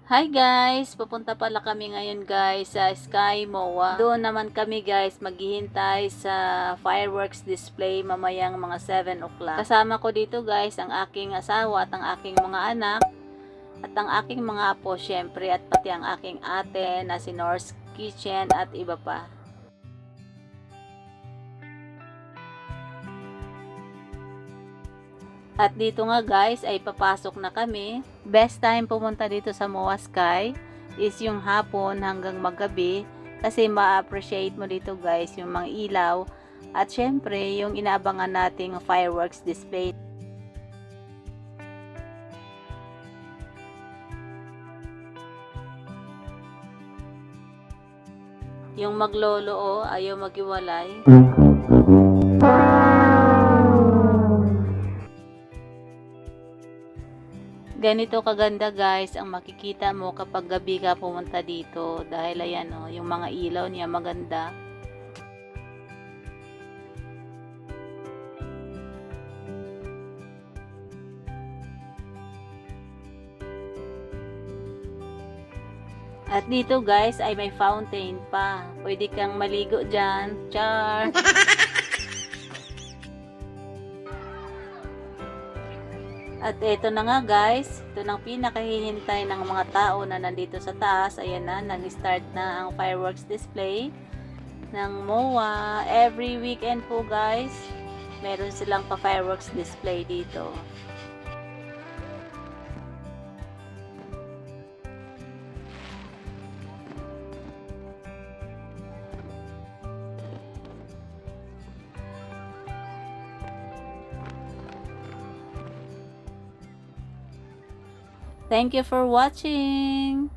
Hi guys! Pupunta pala kami ngayon guys sa Sky MOA. Doon naman kami guys maghihintay sa fireworks display mamayang mga 7 o'clock. Kasama ko dito guys ang aking asawa at ang aking mga anak at ang aking mga apo syempre at pati ang aking ate na si North Kitchen at iba pa. At dito nga guys ay papasok na kami. Best time pumunta dito sa MOA Sky is yung hapon hanggang maggabi kasi ma-appreciate mo dito guys yung mga ilaw at syempre yung inaabangan nating fireworks display. Yung maglolo ayaw maghiwalay. Ganito kaganda guys ang makikita mo kapag gabi ka pumunta dito dahil ayan yung mga ilaw niya maganda. At dito guys ay may fountain pa. Pwede kang maligo dyan. Char! At ito na nga guys, ito nang pinakahihintay ng mga tao na nandito sa taas. Ayan na, nag-start na ang fireworks display ng MOA. Every weekend po guys, meron silang pa-fireworks display dito. Thank you for watching!